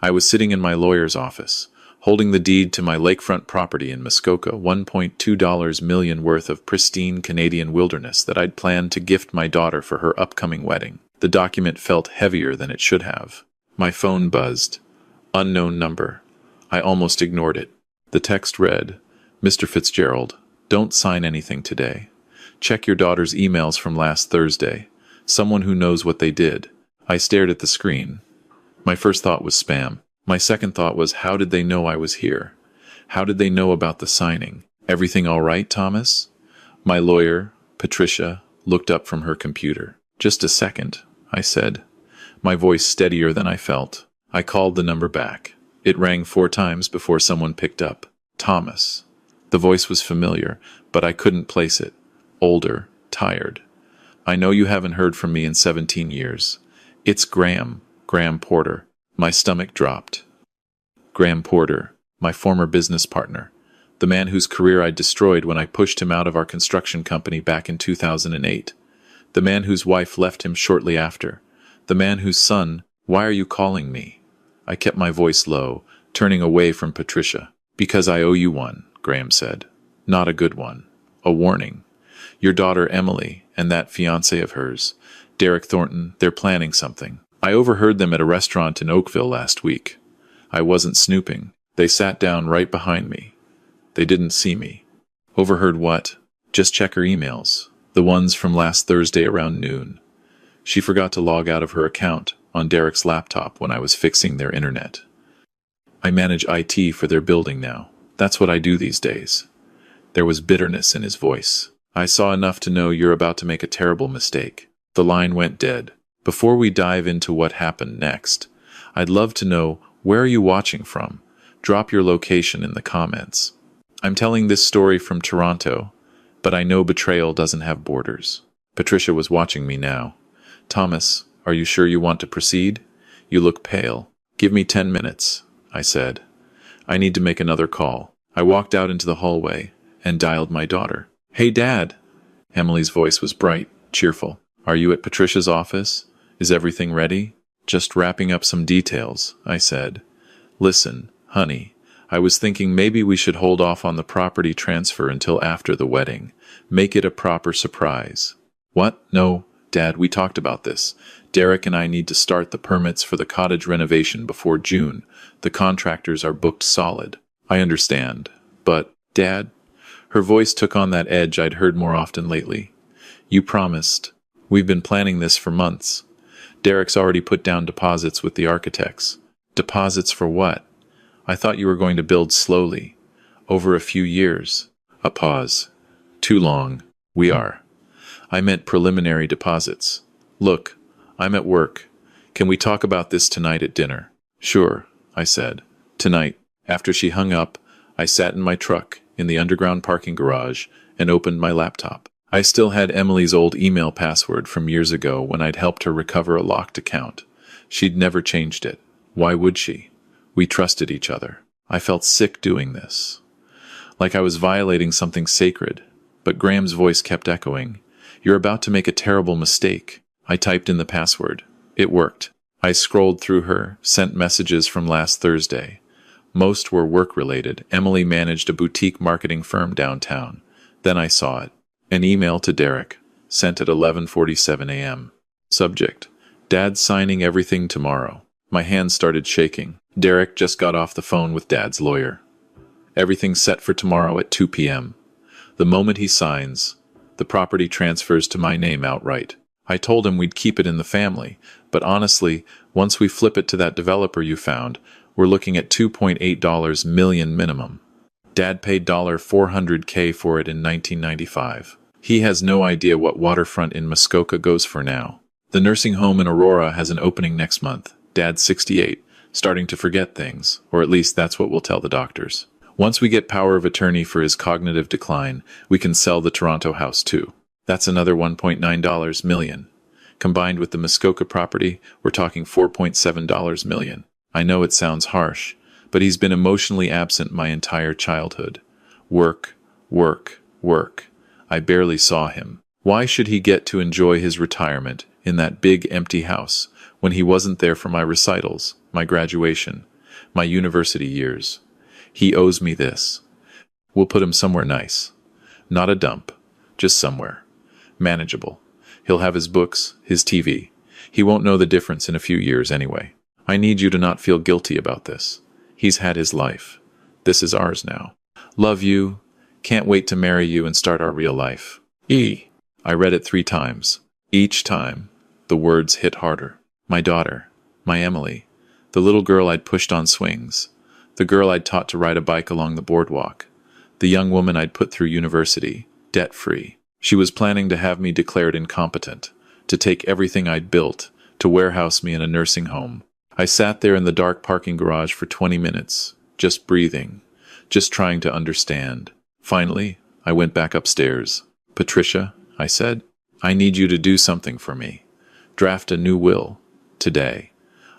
I was sitting in my lawyer's office, holding the deed to my lakefront property in Muskoka, $1.2 million worth of pristine Canadian wilderness that I'd planned to gift my daughter for her upcoming wedding. The document felt heavier than it should have. My phone buzzed. Unknown number. I almost ignored it. The text read, "Mr. Fitzgerald, don't sign anything today. Check your daughter's emails from last Thursday. Someone who knows what they did." I stared at the screen. My first thought was spam. My second thought was, how did they know I was here? How did they know about the signing? "Everything all right, Thomas?" My lawyer, Patricia, looked up from her computer. "Just a second," I said, my voice steadier than I felt. I called the number back. It rang 4 times before someone picked up. Thomas. The voice was familiar, but I couldn't place it. Older, tired. "I know you haven't heard from me in 17 years. It's Graham Porter." My stomach dropped. Graham Porter, my former business partner, the man whose career I destroyed when I pushed him out of our construction company back in 2008, the man whose wife left him shortly after, the man whose son. "Why are you calling me?" I kept my voice low, turning away from Patricia. "Because I owe you one," Graham said. "Not a good one. A warning. Your daughter Emily and that fiancé of hers, Derek Thornton, they're planning something. I overheard them at a restaurant in Oakville last week. I wasn't snooping. They sat down right behind me. They didn't see me." "Overheard what?" "Just check her emails. The ones from last Thursday around noon. She forgot to log out of her account on Derek's laptop when I was fixing their internet. I manage IT for their building now. That's what I do these days." There was bitterness in his voice. "I saw enough to know you're about to make a terrible mistake." The line went dead. "Before we dive into what happened next, I'd love to know, where are you watching from? Drop your location in the comments." "I'm telling this story from Toronto, but I know betrayal doesn't have borders." Patricia was watching me now. "Thomas, are you sure you want to proceed? You look pale." "Give me 10 minutes, I said. "I need to make another call." I walked out into the hallway and dialed my daughter. "Hey, Dad." Emily's voice was bright, cheerful. "Are you at Patricia's office? Is everything ready?" "Just wrapping up some details," I said. "Listen, honey, I was thinking maybe we should hold off on the property transfer until after the wedding. Make it a proper surprise." "What? No, Dad, we talked about this. Derek and I need to start the permits for the cottage renovation before June. The contractors are booked solid." "I understand. But, Dad," her voice took on that edge I'd heard more often lately. "You promised. We've been planning this for months. Derek's already put down deposits with the architects." "Deposits for what? I thought you were going to build slowly, over a few years." A pause. "Too long. We are. I meant preliminary deposits. Look, I'm at work. Can we talk about this tonight at dinner?" "Sure," I said. "Tonight." After she hung up, I sat in my truck in the underground parking garage and opened my laptop. I still had Emily's old email password from years ago when I'd helped her recover a locked account. She'd never changed it. Why would she? We trusted each other. I felt sick doing this, like I was violating something sacred, but Graham's voice kept echoing. "You're about to make a terrible mistake." I typed in the password. It worked. I scrolled through her, sent messages from last Thursday. Most were work-related. Emily managed a boutique marketing firm downtown. Then I saw it. An email to Derek, sent at 11:47 a.m. Subject: Dad's signing everything tomorrow. My hands started shaking. Derek just got off the phone with Dad's lawyer. Everything's set for tomorrow at 2 p.m. The moment he signs, the property transfers to my name outright. I told him we'd keep it in the family, but honestly, once we flip it to that developer you found, we're looking at $2.8 million minimum. Dad paid $400K for it in 1995. He has no idea what waterfront in Muskoka goes for now. The nursing home in Aurora has an opening next month. Dad's 68, starting to forget things, or at least that's what we'll tell the doctors. Once we get power of attorney for his cognitive decline, we can sell the Toronto house too. That's another $1.9 million. Combined with the Muskoka property, we're talking $4.7 million. I know it sounds harsh, but he's been emotionally absent my entire childhood. Work, work, work. I barely saw him. Why should he get to enjoy his retirement in that big empty house when he wasn't there for my recitals, my graduation, My university years. He owes me this. We'll put him somewhere nice. Not a dump. Just somewhere. Manageable. He'll have his books, his TV. He won't know the difference in a few years anyway. I need you to not feel guilty about this. He's had his life. This is ours now. Love you. Can't wait to marry you and start our real life. I read it 3 times. Each time, the words hit harder. My daughter. My Emily. The little girl I'd pushed on swings. The girl I'd taught to ride a bike along the boardwalk. The young woman I'd put through university, debt-free. She was planning to have me declared incompetent, to take everything I'd built, to warehouse me in a nursing home. I sat there in the dark parking garage for 20 minutes, just breathing, just trying to understand. Finally, I went back upstairs. Patricia, I said, I need you to do something for me. Draft a new will. Today.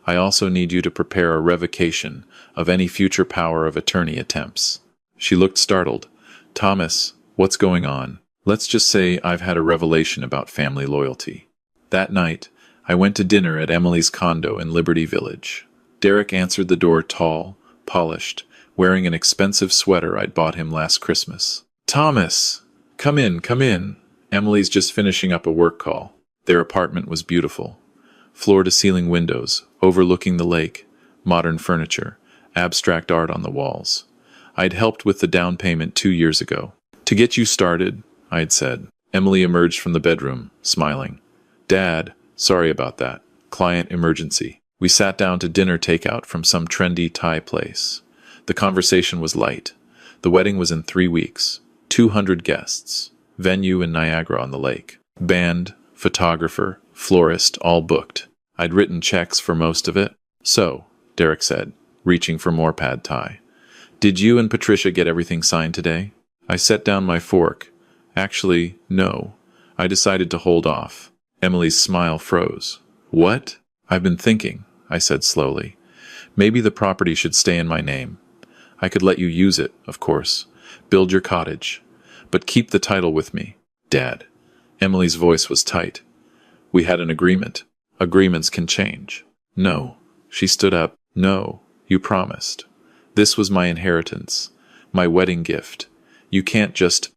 I also need you to prepare a revocation of any future power of attorney attempts. She looked startled. Thomas, what's going on? Let's just say I've had a revelation about family loyalty. That night, I went to dinner at Emily's condo in Liberty Village. Derek answered the door tall, polished, wearing an expensive sweater I'd bought him last Christmas. Thomas! Come in, come in. Emily's just finishing up a work call. Their apartment was beautiful. Floor-to-ceiling windows, overlooking the lake, modern furniture, abstract art on the walls. I'd helped with the down payment 2 years ago. To get you started, I had said. Emily emerged from the bedroom, smiling. Dad, sorry about that. Client emergency. We sat down to dinner takeout from some trendy Thai place. The conversation was light. The wedding was in 3 weeks. 200 guests. Venue in Niagara on the lake. Band, photographer, florist, all booked. I'd written checks for most of it. So, Derek said, reaching for more pad thai. Did you and Patricia get everything signed today? I set down my fork. Actually, no. I decided to hold off. Emily's smile froze. What? I've been thinking, I said slowly. Maybe the property should stay in my name. I could let you use it, of course. Build your cottage. But keep the title with me. Dad. Emily's voice was tight. We had an agreement. Agreements can change. No. She stood up. No. You promised. This was my inheritance. My wedding gift. You can't just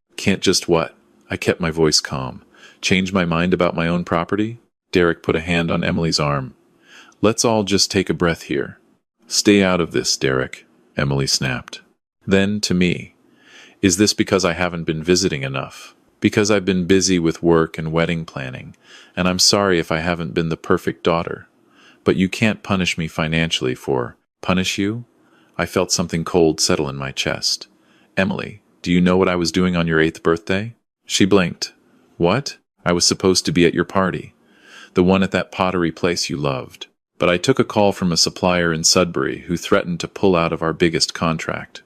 what? I kept my voice calm. Change my mind about my own property? Derek put a hand on Emily's arm. Let's all just take a breath here. Stay out of this, Derek, Emily snapped. Then, to me, is this because I haven't been visiting enough? Because I've been busy with work and wedding planning, and I'm sorry if I haven't been the perfect daughter. But you can't punish me financially for... Punish you? I felt something cold settle in my chest. Emily, do you know what I was doing on your 8th birthday? She blinked. What? I was supposed to be at your party. The one at that pottery place you loved. But I took a call from a supplier in Sudbury who threatened to pull out of our biggest contract.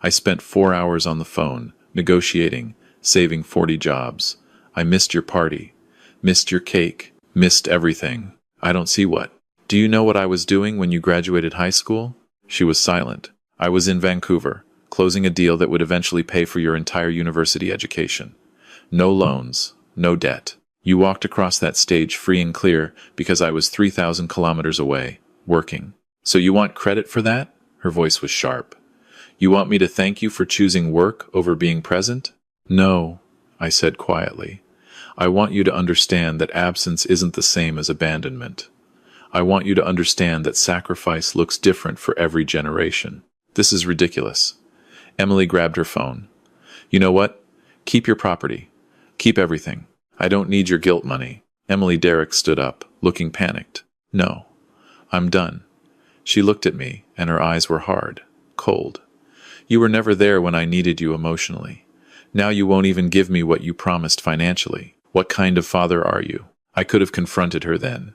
I spent 4 hours on the phone, negotiating, saving 40 jobs. I missed your party. Missed your cake. Missed everything. I don't see what. Do you know what I was doing when you graduated high school? She was silent. I was in Vancouver, closing a deal that would eventually pay for your entire university education. No loans, no debt. You walked across that stage free and clear because I was 3,000 kilometers away, working. So you want credit for that? Her voice was sharp. You want me to thank you for choosing work over being present? No, I said quietly. I want you to understand that absence isn't the same as abandonment. I want you to understand that sacrifice looks different for every generation. This is ridiculous. Emily grabbed her phone. You know what? Keep your property. Keep everything. I don't need your guilt money. Emily Derrick stood up, looking panicked. No, I'm done. She looked at me, and her eyes were hard, cold. You were never there when I needed you emotionally. Now you won't even give me what you promised financially. What kind of father are you? I could have confronted her then.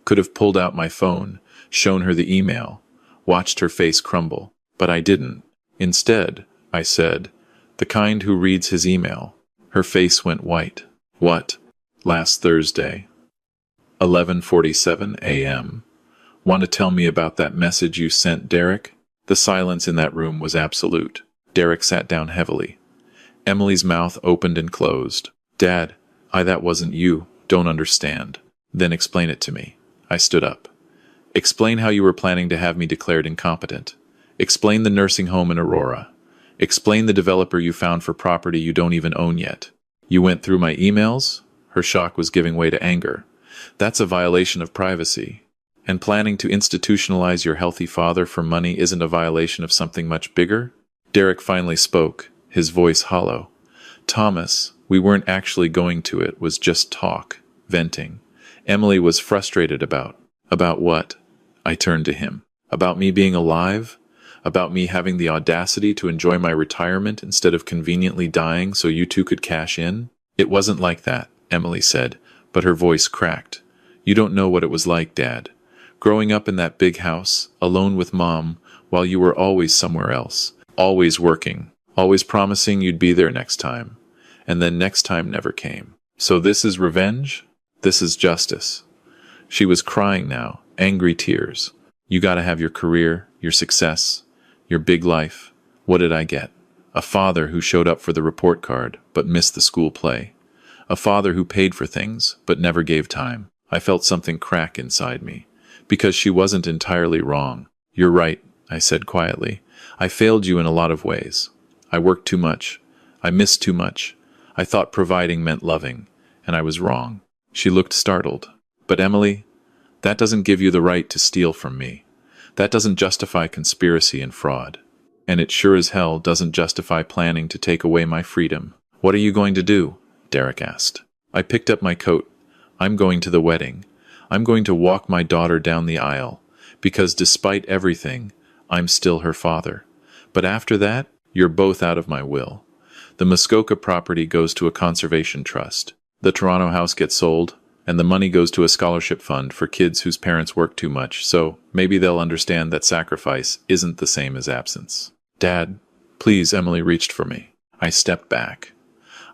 Could have pulled out my phone, shown her the email, watched her face crumble. But I didn't. Instead, I said, the kind who reads his email. Her face went white. What? Last Thursday. 11:47 a.m. Want to tell me about that message you sent, Derek? The silence in that room was absolute. Derek sat down heavily. Emily's mouth opened and closed. Dad, that wasn't you. Don't understand. Then explain it to me. I stood up. Explain how you were planning to have me declared incompetent. Explain the nursing home in Aurora. Explain the developer you found for property you don't even own yet. You went through my emails? Her shock was giving way to anger. That's a violation of privacy. And planning to institutionalize your healthy father for money isn't a violation of something much bigger? Derek finally spoke, his voice hollow. Thomas, we weren't actually going to it, was just talk, venting. Emily was frustrated about. About what? I turned to him. About me being alive? About me having the audacity to enjoy my retirement instead of conveniently dying so you two could cash in? It wasn't like that, Emily said, but her voice cracked. You don't know what it was like, Dad. Growing up in that big house, alone with Mom, while you were always somewhere else. Always working. Always promising you'd be there next time. And then next time never came. So this is revenge? This is justice. She was crying now, angry tears. You gotta have your career, your success, your big life. What did I get? A father who showed up for the report card, but missed the school play. A father who paid for things, but never gave time. I felt something crack inside me. Because she wasn't entirely wrong. You're right, I said quietly. I failed you in a lot of ways. I worked too much. I missed too much. I thought providing meant loving, and I was wrong. She looked startled. But Emily, that doesn't give you the right to steal from me. That doesn't justify conspiracy and fraud. And it sure as hell doesn't justify planning to take away my freedom. What are you going to do? Derek asked. I picked up my coat. I'm going to the wedding. I'm going to walk my daughter down the aisle, because despite everything, I'm still her father. But after that, you're both out of my will. The Muskoka property goes to a conservation trust. The Toronto house gets sold, and the money goes to a scholarship fund for kids whose parents work too much, so maybe they'll understand that sacrifice isn't the same as absence. Dad, please, Emily reached for me. I stepped back.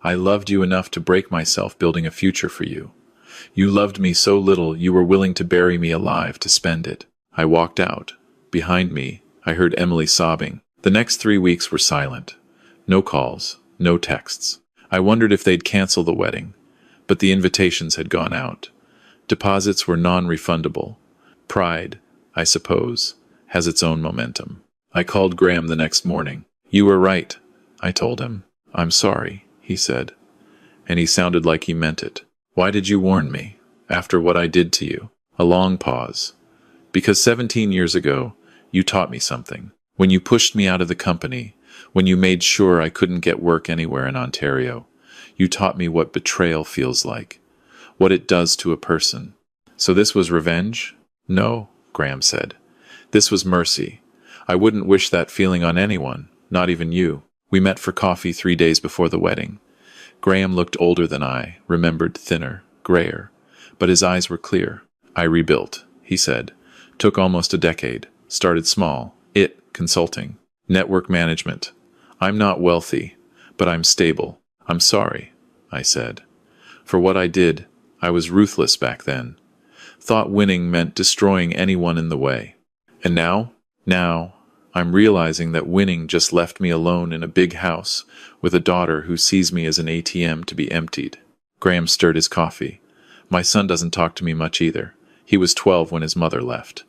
I loved you enough to break myself building a future for you. You loved me so little you were willing to bury me alive to spend it. I walked out. Behind me, I heard Emily sobbing. The next 3 weeks were silent. No calls, no texts. I wondered if they'd cancel the wedding, but the invitations had gone out. Deposits were non-refundable. Pride, I suppose, has its own momentum. I called Graham the next morning. You were right, I told him. I'm sorry, he said. And he sounded like he meant it. Why did you warn me, after what I did to you? A long pause. Because 17 years ago, you taught me something. When you pushed me out of the company, when you made sure I couldn't get work anywhere in Ontario, you taught me what betrayal feels like, what it does to a person. So this was revenge? No, Graham said. This was mercy. I wouldn't wish that feeling on anyone, not even you. We met for coffee 3 days before the wedding. Graham looked older than I, remembered thinner, grayer, but his eyes were clear. I rebuilt, he said. Took almost a decade. Started small. Consulting. Network management. I'm not wealthy, but I'm stable. I'm sorry, I said. For what I did, I was ruthless back then. Thought winning meant destroying anyone in the way. And now? Now, I'm realizing that winning just left me alone in a big house with a daughter who sees me as an ATM to be emptied. Graham stirred his coffee. My son doesn't talk to me much either. He was 12 when his mother left.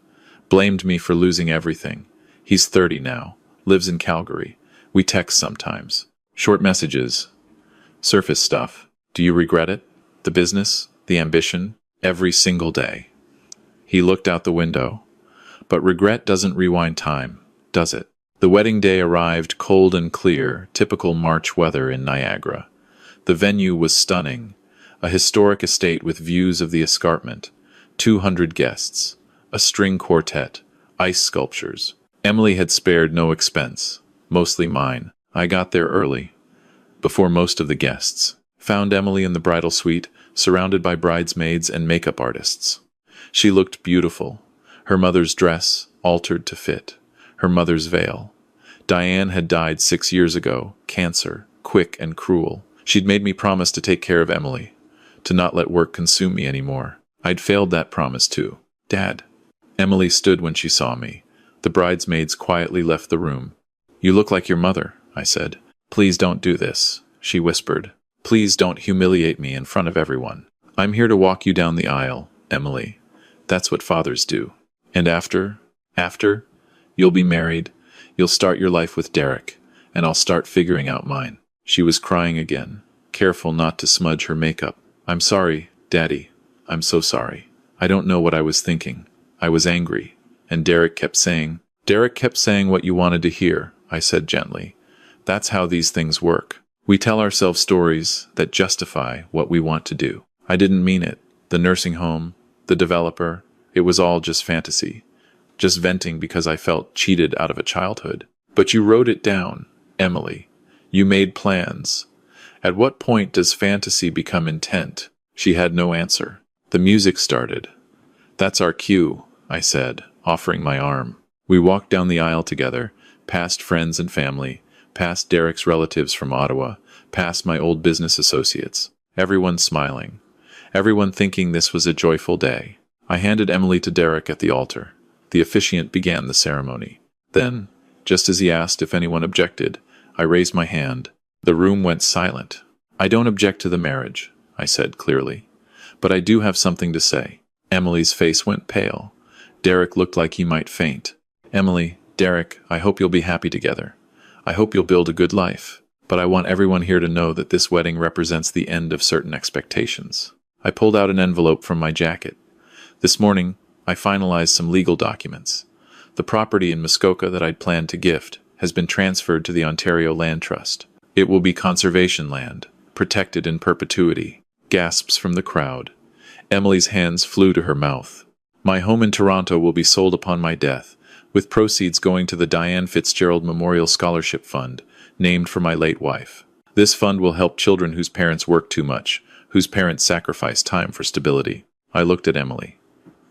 Blamed me for losing everything. He's 30 now. Lives in Calgary. We text sometimes. Short messages. Surface stuff. Do you regret it? The business? The ambition? Every single day. He looked out the window. But regret doesn't rewind time, does it? The wedding day arrived cold and clear, typical March weather in Niagara. The venue was stunning. A historic estate with views of the escarpment. 200 guests. A string quartet. Ice sculptures. Emily had spared no expense. Mostly mine. I got there early. Before most of the guests. Found Emily in the bridal suite, surrounded by bridesmaids and makeup artists. She looked beautiful. Her mother's dress, altered to fit. Her mother's veil. Diane had died 6 years ago, cancer, quick and cruel. She'd made me promise to take care of Emily, to not let work consume me anymore. I'd failed that promise too. Dad. Emily stood when she saw me. The bridesmaids quietly left the room. You look like your mother, I said. Please don't do this, she whispered. Please don't humiliate me in front of everyone. I'm here to walk you down the aisle, Emily. That's what fathers do. And after, you'll be married, you'll start your life with Derek, and I'll start figuring out mine. She was crying again, careful not to smudge her makeup. I'm sorry, Daddy. I'm so sorry. I don't know what I was thinking. I was angry. And Derek kept saying what you wanted to hear, I said gently. That's how these things work. We tell ourselves stories that justify what we want to do. I didn't mean it. The nursing home, the developer, it was all just fantasy. Just venting because I felt cheated out of a childhood. But you wrote it down, Emily. You made plans. At what point does fantasy become intent? She had no answer. The music started. That's our cue, I said, offering my arm. We walked down the aisle together, past friends and family, past Derek's relatives from Ottawa, past my old business associates. Everyone smiling. Everyone thinking this was a joyful day. I handed Emily to Derek at the altar. The officiant began the ceremony. Then, just as he asked if anyone objected, I raised my hand. The room went silent. I don't object to the marriage, I said clearly. But I do have something to say. Emily's face went pale. Derek looked like he might faint. Emily, Derek, I hope you'll be happy together. I hope you'll build a good life. But I want everyone here to know that this wedding represents the end of certain expectations. I pulled out an envelope from my jacket. This morning, I finalized some legal documents. The property in Muskoka that I'd planned to gift has been transferred to the Ontario Land Trust. It will be conservation land, protected in perpetuity. Gasps from the crowd. Emily's hands flew to her mouth. My home in Toronto will be sold upon my death, with proceeds going to the Diane Fitzgerald Memorial Scholarship Fund, named for my late wife. This fund will help children whose parents work too much, whose parents sacrifice time for stability. I looked at Emily.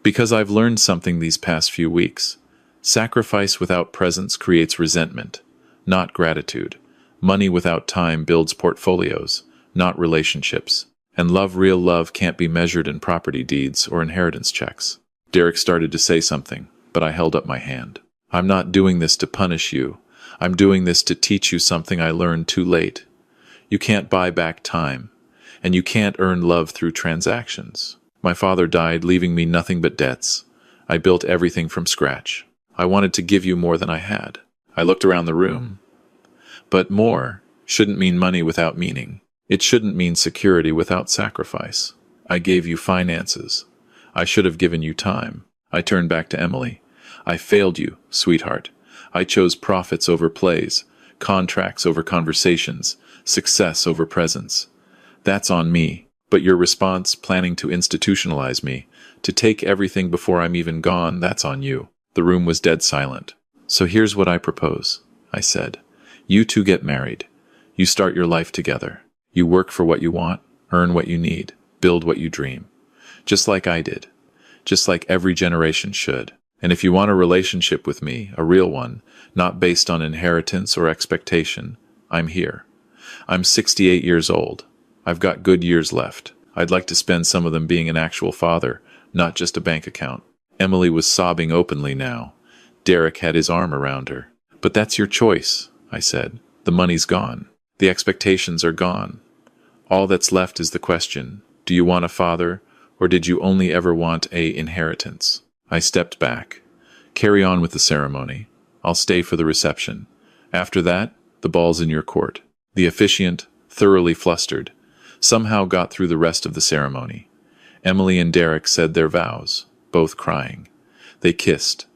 Because I've learned something these past few weeks. Sacrifice without presence creates resentment, not gratitude. Money without time builds portfolios, not relationships. And real love can't be measured in property deeds or inheritance checks. Derek started to say something, but I held up my hand. I'm not doing this to punish you. I'm doing this to teach you something I learned too late. You can't buy back time, and you can't earn love through transactions. My father died, leaving me nothing but debts. I built everything from scratch. I wanted to give you more than I had. I looked around the room. But more shouldn't mean money without meaning. It shouldn't mean security without sacrifice. I gave you finances. I should have given you time. I turned back to Emily. I failed you, sweetheart. I chose profits over plays, contracts over conversations, success over presence. That's on me. But your response, planning to institutionalize me, to take everything before I'm even gone, that's on you. The room was dead silent. So here's what I propose, I said. You two get married. You start your life together. You work for what you want, earn what you need, build what you dream. Just like I did. Just like every generation should. And if you want a relationship with me, a real one, not based on inheritance or expectation, I'm here. I'm 68 years old. I've got good years left. I'd like to spend some of them being an actual father, not just a bank account. Emily was sobbing openly now. Derek had his arm around her. But that's your choice, I said. The money's gone. The expectations are gone. All that's left is the question, do you want a father, or did you only ever want a inheritance? I stepped back. Carry on with the ceremony. I'll stay for the reception. After that, the ball's in your court. The officiant, thoroughly flustered, somehow got through the rest of the ceremony. Emily and Derek said their vows, both crying. They kissed.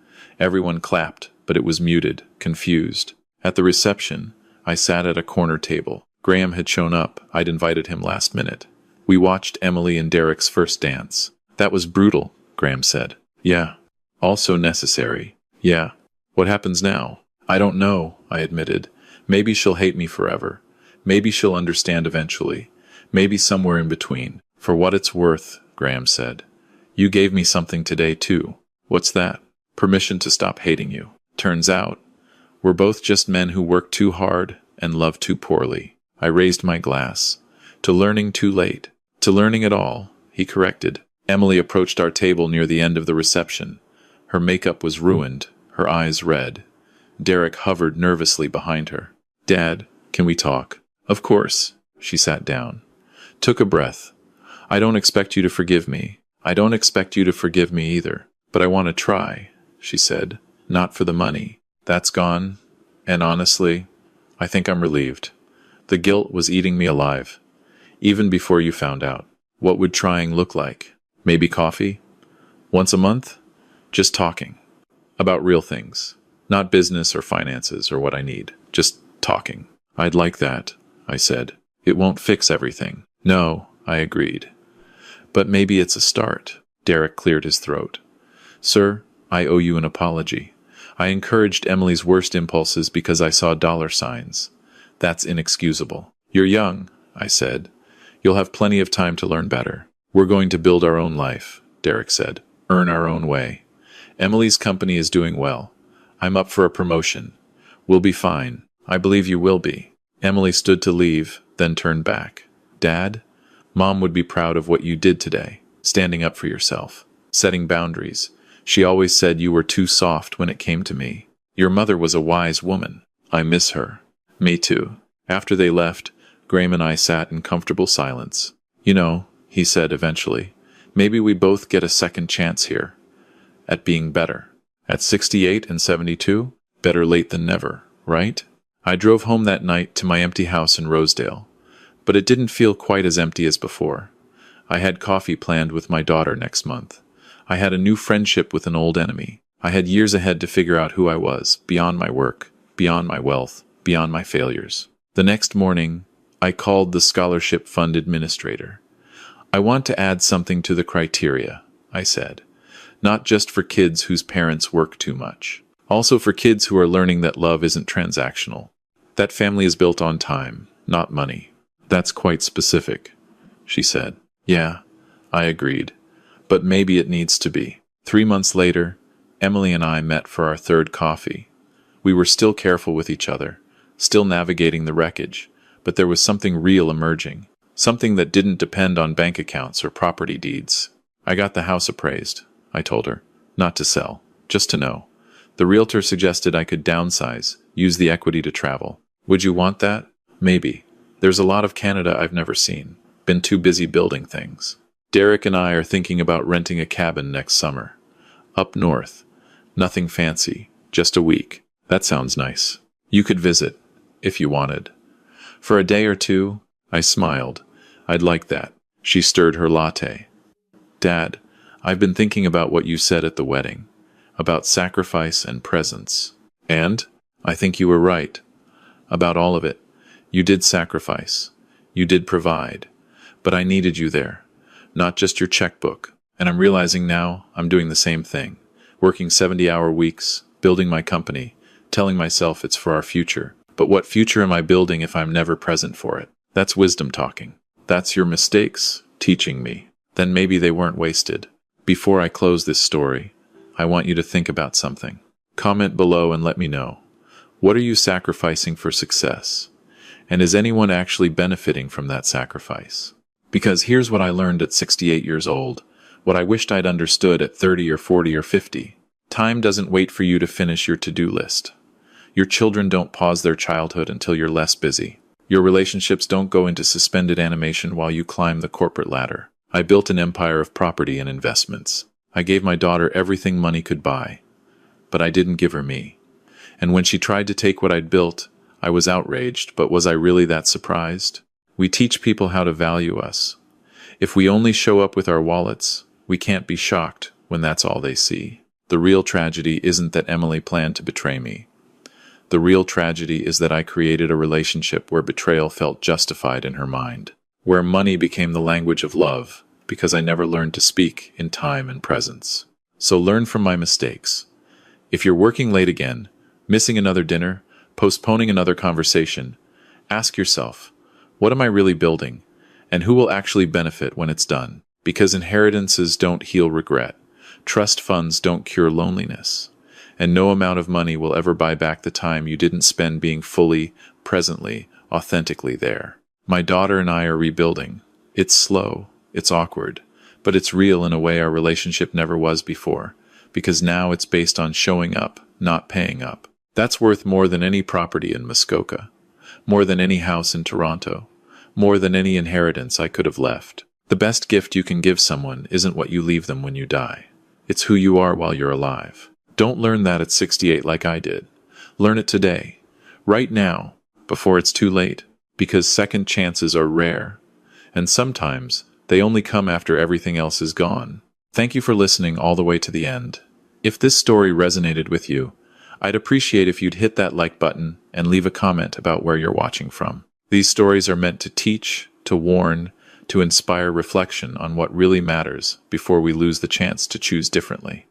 Everyone clapped, but it was muted, confused. At the reception, I sat at a corner table. Graham had shown up. I'd invited him last minute. We watched Emily and Derek's first dance. That was brutal, Graham said. Yeah. Also necessary. Yeah. What happens now? I don't know, I admitted. Maybe she'll hate me forever. Maybe she'll understand eventually. Maybe somewhere in between. For what it's worth, Graham said. You gave me something today, too. What's that? Permission to stop hating you. Turns out, we're both just men who work too hard and love too poorly. I raised my glass. To learning too late. To learning at all, he corrected. Emily approached our table near the end of the reception. Her makeup was ruined, her eyes red. Derek hovered nervously behind her. Dad, can we talk? Of course. She sat down. Took a breath. I don't expect you to forgive me. I don't expect you to forgive me either. But I want to try. she said. Not for the money. That's gone. And honestly, I think I'm relieved. The guilt was eating me alive. Even before you found out. What would trying look like? Maybe coffee? Once a month? Just talking. About real things. Not business or finances or what I need. Just talking. I'd like that, I said. It won't fix everything. No, I agreed. But maybe it's a start. Derek cleared his throat. Sir, I owe you an apology. I encouraged Emily's worst impulses because I saw dollar signs. That's inexcusable. You're young, I said. You'll have plenty of time to learn better. We're going to build our own life, Derek said. Earn our own way. Emily's company is doing well. I'm up for a promotion. We'll be fine. I believe you will be. Emily stood to leave, then turned back. Dad, Mom would be proud of what you did today, standing up for yourself, setting boundaries. She always said you were too soft when it came to me. Your mother was a wise woman. I miss her. Me too. After they left, Graham and I sat in comfortable silence. You know, he said eventually, maybe we both get a second chance here. At being better. At 68 and 72? Better late than never, right? I drove home that night to my empty house in Rosedale. But it didn't feel quite as empty as before. I had coffee planned with my daughter next month. I had a new friendship with an old enemy. I had years ahead to figure out who I was, beyond my work, beyond my wealth, beyond my failures. The next morning, I called the scholarship fund administrator. I want to add something to the criteria, I said. Not just for kids whose parents work too much. Also for kids who are learning that love isn't transactional. That family is built on time, not money. That's quite specific, she said. Yeah, I agreed. But maybe it needs to be. 3 months later, Emily and I met for our third coffee. We were still careful with each other, still navigating the wreckage, but there was something real emerging, something that didn't depend on bank accounts or property deeds. I got the house appraised, I told her. Not to sell, just to know. The realtor suggested I could downsize, use the equity to travel. Would you want that? Maybe. There's a lot of Canada I've never seen. Been too busy building things. Derek and I are thinking about renting a cabin next summer. Up north. Nothing fancy. Just a week. That sounds nice. You could visit, if you wanted. For a day or two, I smiled. I'd like that. She stirred her latte. Dad, I've been thinking about what you said at the wedding. About sacrifice and presence. And? I think you were right. About all of it. You did sacrifice. You did provide. But I needed you there. Not just your checkbook. And I'm realizing now I'm doing the same thing. Working 70-hour weeks, building my company, telling myself it's for our future. But what future am I building if I'm never present for it? That's wisdom talking. That's your mistakes teaching me. Then maybe they weren't wasted. Before I close this story, I want you to think about something. Comment below and let me know. What are you sacrificing for success? And is anyone actually benefiting from that sacrifice? Because here's what I learned at 68 years old, what I wished I'd understood at 30 or 40 or 50. Time doesn't wait for you to finish your to-do list. Your children don't pause their childhood until you're less busy. Your relationships don't go into suspended animation while you climb the corporate ladder. I built an empire of property and investments. I gave my daughter everything money could buy. But I didn't give her me. And when she tried to take what I'd built, I was outraged, but was I really that surprised? We teach people how to value us. If we only show up with our wallets, we can't be shocked when that's all they see. The real tragedy isn't that Emily planned to betray me. The real tragedy is that I created a relationship where betrayal felt justified in her mind, where money became the language of love, because I never learned to speak in time and presence. So learn from my mistakes. If you're working late again, missing another dinner, postponing another conversation, ask yourself, what am I really building? And who will actually benefit when it's done? Because inheritances don't heal regret. Trust funds don't cure loneliness. And no amount of money will ever buy back the time you didn't spend being fully, presently, authentically there. My daughter and I are rebuilding. It's slow, it's awkward, but it's real in a way our relationship never was before, because now it's based on showing up, not paying up. That's worth more than any property in Muskoka, more than any house in Toronto, more than any inheritance I could have left. The best gift you can give someone isn't what you leave them when you die. It's who you are while you're alive. Don't learn that at 68 like I did. Learn it today, right now, before it's too late, because second chances are rare, and sometimes they only come after everything else is gone. Thank you for listening all the way to the end. If this story resonated with you, I'd appreciate if you'd hit that like button and leave a comment about where you're watching from. These stories are meant to teach, to warn, to inspire reflection on what really matters before we lose the chance to choose differently.